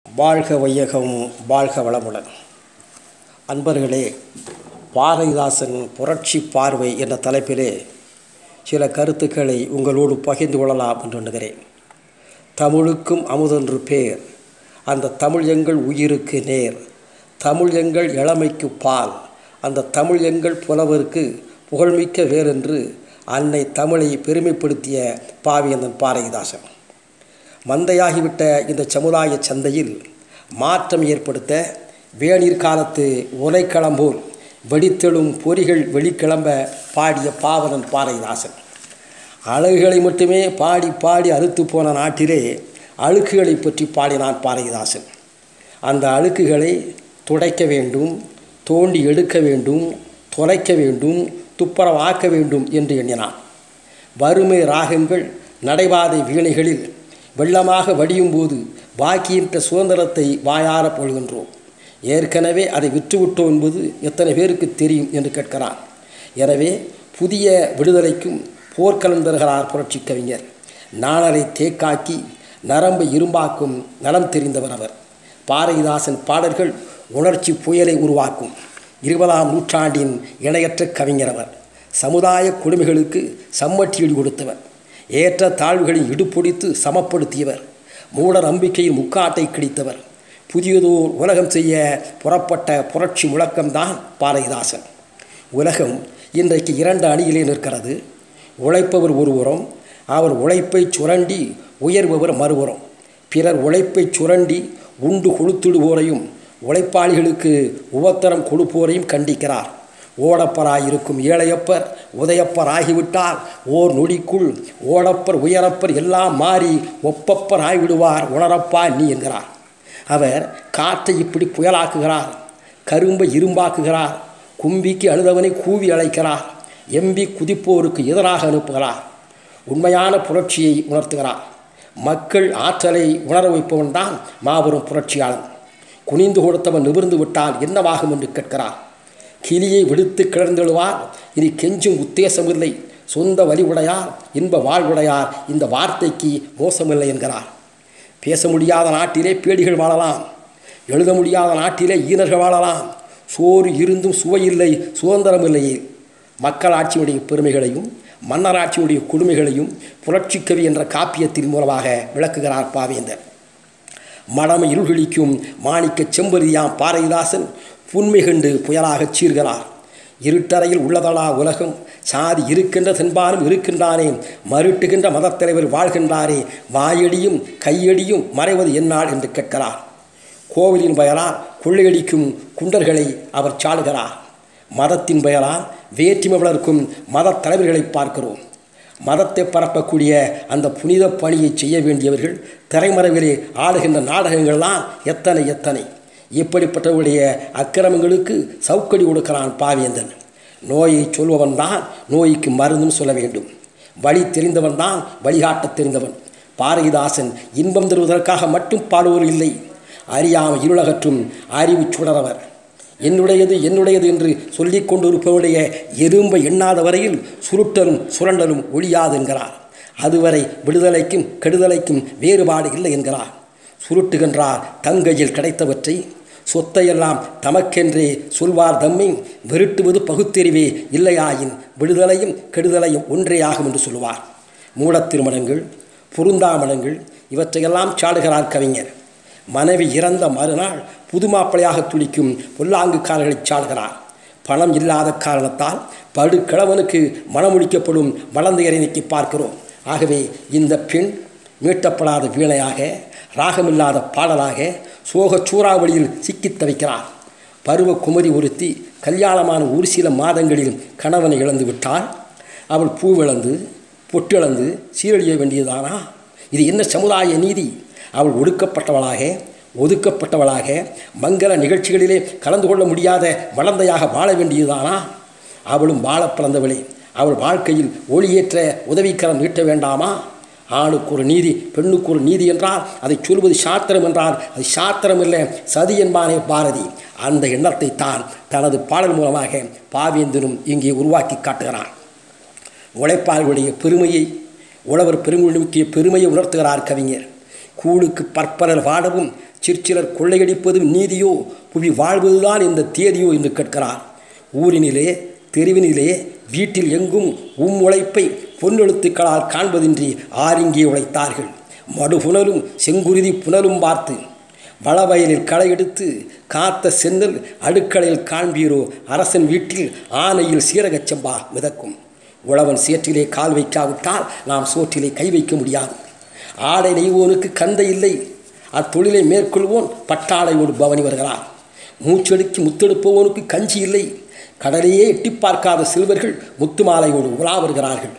வாழ்க வையகம் வாழ்க வளமுடன். அன்பர்களே, பாரதிதாசன் புரட்சி பார்வை என்ற தலைப்பிலே சில கருத்துக்களை உங்களோடு பகிர்ந்து கொள்ளலாம் என்று எண்ணுகிறேன். தமிழுக்கும் அமுதென்று பேர், அந்த தமிழ் எங்கள் உயிருக்கு நேர், தமிழ் எங்கள் இளமைக்கு பால், அந்த தமிழ் எங்கள் புலவருக்கு புகழ்மிக்க வேறென்று அன்னை தமிழை பெருமைப்படுத்திய பாவேந்தன் பாரதிதாசன். மந்தையாகிவிட்ட இந்த சமுதாய சந்தையில் மாற்றம் ஏற்படுத்த வேநீர் காலத்து உலைக்களம்போல் வெடித்தெழும் பொறிகள் வெளிக்கிளம்ப பாடிய பாவலன் பாரதிதாசன். அழகுகளை மட்டுமே பாடி பாடி அறுத்து போன நாட்டிலே அழுக்குகளை பற்றி பாடினான் பாரதிதாசன். அந்த அழுக்குகளை துடைக்க வேண்டும், தோண்டி எடுக்க வேண்டும், தொலைக்க வேண்டும், துப்புரவாக்க வேண்டும் என்று எண்ணினான். வறுமை ராகங்கள் நடைபாதை வீணைகளில் வெள்ளமாக வடியும் போது பாக்கியின்ற சுதந்திரத்தை வாயார பொழுகின்றோம். ஏற்கனவே அதை விற்றுவிட்டோம் என்பது எத்தனை பேருக்கு தெரியும் என்று கேட்கிறான். எனவே புதிய விடுதலைக்கும் போர்க்களம் தருகிறார் புரட்சி கவிஞர். நாணரை தேக்காக்கி நரம்பை இரும்பாக்கும் நலம் தெரிந்தவர் அவர். பாரதிதாசன் பாடல்கள் உணர்ச்சி புயலை உருவாக்கும் 20ஆம் நூற்றாண்டின் இணையற்ற கவிஞர் அவர். சமுதாய கொடுமைகளுக்கு சம்மட்டியடி கொடுத்தவர். ஏற்ற தாழ்வுகளின் இடுப்பொடித்து சமப்படுத்தியவர். மூட நம்பிக்கையின் முக்காட்டை கிழித்தவர். புதியதோர் உலகம் செய்ய புறப்பட்ட புரட்சி முழக்கம்தான் பாரதிதாசன். உலகம் இன்றைக்கு 2 அணியிலே நிற்கிறது. உழைப்பவர் ஒருபுறம், அவர் உழைப்பை சுரண்டி உயர்பவர் மறுபுறம். பிறர் உழைப்பை சுரண்டி உண்டு கொளுத்திடுவோரையும் உழைப்பாளிகளுக்கு உபத்திரம் கொடுப்போரையும் கண்டிக்கிறார். ஓடப்பராயிருக்கும் ஏழையப்பர் உதயப்பர் ஆகிவிட்டால் ஓர் நொடிக்குள் ஓடப்பர் உயரப்பர் எல்லாம் மாறி ஒப்பப்பர் ஆகிவிடுவார் உணரப்பா நீ என்கிறார். அவர் காற்றை இப்படி புயலாக்குகிறார், கரும்பை இரும்பாக்குகிறார், கும்பிக்கு அழுதவனை கூவி அழைக்கிறார், எம்பி குதிப்போருக்கு எதிராக அனுப்புகிறார். உண்மையான புரட்சியை உணர்த்துகிறார். மக்கள் ஆற்றலை உணர வைப்பவன் தான் மாபெரும் புரட்சியாளன். குனிந்து கொடுத்தவன் நிமிர்ந்து விட்டால் என்னவாகும் என்று கேட்கிறார். கிளியை விடுத்து கிளர்ந்தெழுவார், இனி கெஞ்சும் உத்தேசமில்லை, சொந்த வலிவுடையார் இன்ப வாழ்வுடையார், இந்த வார்த்தைக்கு மோசமில்லை என்கிறார். பேச முடியாத நாட்டிலே பேடிகள் வாழலாம், எழுத முடியாத நாட்டிலே ஈனர்கள் வாழலாம். சோறு இருந்தும் சுவையில்லை, சுதந்திரம் இல்லையே. மக்களாட்சியுடைய பெருமைகளையும் மன்னராட்சியுடைய கொடுமைகளையும் புரட்சி கவி என்ற காப்பியத்தின் மூலமாக விளக்குகிறார் பாவேந்தர். மடமை இருள்களிக்கும் மாணிக்க செம்பருதியாம் பாரதிதாசன் புன்மை கண்டு புயலாகச் சீர்கிறார். இருட்டறையில் உள்ளதலா உலகம், சாதி இருக்கின்ற தென்பாலும் இருக்கின்றானே, மருட்டுகின்ற மதத்தலைவர் வாழ்கின்றாரே, வாயடியும் கையடியும் மறைவது என்னால் என்று கேட்கிறார். கோவிலின் பெயரால் கொள்ளையடிக்கும் குண்டர்களை அவர் சாடுகிறார். மதத்தின் பெயரால் வேற்றுமை வளர்க்கும் மத தலைவர்களை பார்க்கிறோம். மதத்தை பரப்பக்கூடிய அந்த புனித பணியை செய்ய வேண்டியவர்கள் திரைமறைவிலே ஆடுகின்ற நாடகங்கள்லாம் எத்தனை எத்தனை. இப்படிப்பட்டவருடைய அக்கிரமங்களுக்கு சவுக்கடி கொடுக்கிறான் பாவேந்தன். நோயை சொல்பவன் தான் நோய்க்கு மருந்தும் சொல்ல வேண்டும். வழி தெரிந்தவன் தான் வழிகாட்ட தெரிந்தவன். பாரதிதாசன் இன்பம் தருவதற்காக மட்டும் பாடுவோர் இல்லை, அறியாமல் இருளகற்றும் அறிவு சுடரவர். என்னுடையது என்னுடையது என்று சொல்லிக் கொண்டிருப்பவருடைய எறும்பை எண்ணாத வரையில் சுருட்டலும் சுரண்டலும் ஒழியாது என்கிறார். அதுவரை விடுதலைக்கும் கெடுதலைக்கும் வேறுபாடு இல்லை என்கிறார். சுருட்டுகின்றார் தங்கையில் கிடைத்தவற்றை, சொத்தையெல்லாம் தமக்கென்றே சொல்வார் தம்மை, விருட்டுவது பகுத்தறிவே இல்லையாயின் விடுதலையும் கெடுதலையும் ஒன்றே ஆகும் என்று சொல்லுவார். மூடத் திருமணங்கள், பொருந்தாமணங்கள் இவற்றையெல்லாம் சாடுகிறார் கவிஞர். மனைவி இறந்த மறுநாள் புதுமாப்பிளையாக துளிக்கும் பொல்லாங்குக்காரர்களை சாடுகிறார். பணம் இல்லாத காரணத்தால் படுக்கிழவனுக்கு மணமுடிக்கப்படும் வளர்ந்தையரை நோக்கி பார்க்கிறோம். ஆகவே இந்த பெண் மீட்டப்படாத வீணையாக, ராகமில்லாத பாடலாக சோக சூறாவளியில் சிக்கித் தவிக்கிறார். பருவ குமரி ஒருத்தி கல்யாணமான ஒரு சில மாதங்களில் கணவனை இழந்து விட்டால் அவள் பூவிழந்து பொட்டிழந்து சீரழிய வேண்டியதானா? இது என்ன சமுதாய நீதி? அவள் ஒடுக்கப்பட்டவளாக ஒதுக்கப்பட்டவளாக மங்கள நிகழ்ச்சிகளிலே கலந்து கொள்ள முடியாத வளர்ந்தையாக வாழ வேண்டியதானா? அவளும் வாழ பிறந்தவளே, அவள் வாழ்க்கையில் ஒளியேற்ற உதவிக்கரம் நீட்ட வேண்டாமா? ஆணுக்கு ஒரு நீதி, பெண்ணுக்கு ஒரு நீதி என்றால் அதை சொல்வது சாத்திரம் என்றால் அது சாத்திரம் இல்லை, சதி என்பானே பாரதி. அந்த எண்ணத்தை தான் தனது பாடல் மூலமாக பாவேந்தனும் இங்கே உருவாக்கி காட்டுகிறான். உழைப்பாளர்களுடைய பெருமையை, உழவர் பெருங்குழுக்கிய பெருமையை உணர்த்துகிறார் கவிஞர். கூழுக்கு பற்பலர் வாடவும் சிற்சிலர் கொள்ளையடிப்பதும் நீதியோ, புவி வாழ்வதுதான் இந்த தேதியோ என்று கேட்கிறார். ஊரினிலே, தெருவினிலே, வீட்டில் எங்கும் உழைப்பை பொன்னெழுத்துக்களால் காண்பதின்றி ஆரிங்கே உழைத்தார்கள். மடுபுணலும் செங்குருதி புனலும் பார்த்து வளவயலில் களை எடுத்து காத்த சென்னல் அடுக்களையில் காண்பீரோ, அரசன் வீட்டில் ஆனையில் சீரகச்சம்பா மிதக்கும். உழவன் சேற்றிலே கால் வைக்காவிட்டால் நாம் சோற்றிலே கை வைக்க முடியாது. ஆடை நெய்வோனுக்கு கந்தை இல்லை, அத்தொழிலை மேற்கொள்வோன் பட்டாடையோடு பவனி வருகிறார். மூச்செடுக்கி முத்தெடுப்பவனுக்கு கஞ்சி இல்லை, கடலையே எட்டி பார்க்காத சில்வர்கள் முத்து மாலையோடு உலா வருகிறார்கள்.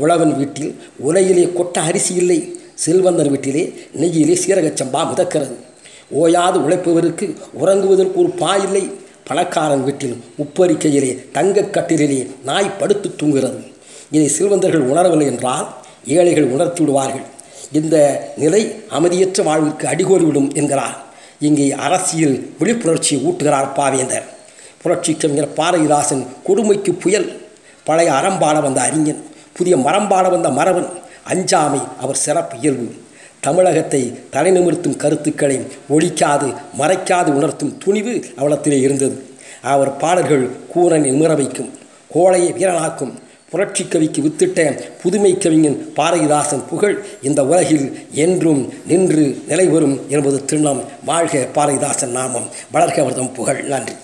உழவன் வீட்டில் உலையிலே கொட்ட அரிசி இல்லை, செல்வந்தன் வீட்டிலே நெய்யிலே சீரகச்சம்பா மிதக்கிறது. ஓயாது உழைப்பவருக்கு உறங்குவதற்கு ஒரு பாயில்லை, பணக்காரன் வீட்டில் உப்பரிக்கையிலே தங்கக்கட்டிலே நாய் படுத்து தூங்குகிறது. இதை செல்வந்தர்கள் உணரவில்லை என்றால் ஏழைகள் உணர்த்தி விடுவார்கள். இந்த நிலை அமைதியற்ற வாழ்விற்கு அடிகோலிவிடும் என்கிறார். இங்கே அரசியல் விழிப்புணர்ச்சியை ஊட்டுகிறார் பாவேந்தர். புரட்சி கவிஞர் பாரதிதாசன் கொடுமைக்கு புயல், பழைய அறம்பாட வந்த அறிஞன், புதிய மரம்பாட வந்த மரவன், அஞ்சாமை அவர் சிறப்பு இயல்பு. தமிழகத்தை தலைநிமிர்த்தும் கருத்துக்களை ஒழிக்காது மறைக்காது உணர்த்தும் துணிவு அவளத்திலே இருந்தது. அவர் பாடல்கள் கூரனை நிமிர வைக்கும், கோழையை வீரனாக்கும். புரட்சி கவிக்கு வித்திட்ட புதுமை கவிஞன் பாரதிதாசன் புகழ் இந்த உலகில் என்றும் நின்று நிலைவரும் என்பது திண்ணம். வாழ்க பாரதிதாசன் நாமம், வளர்க அவர்தம் புகழ். நன்றி.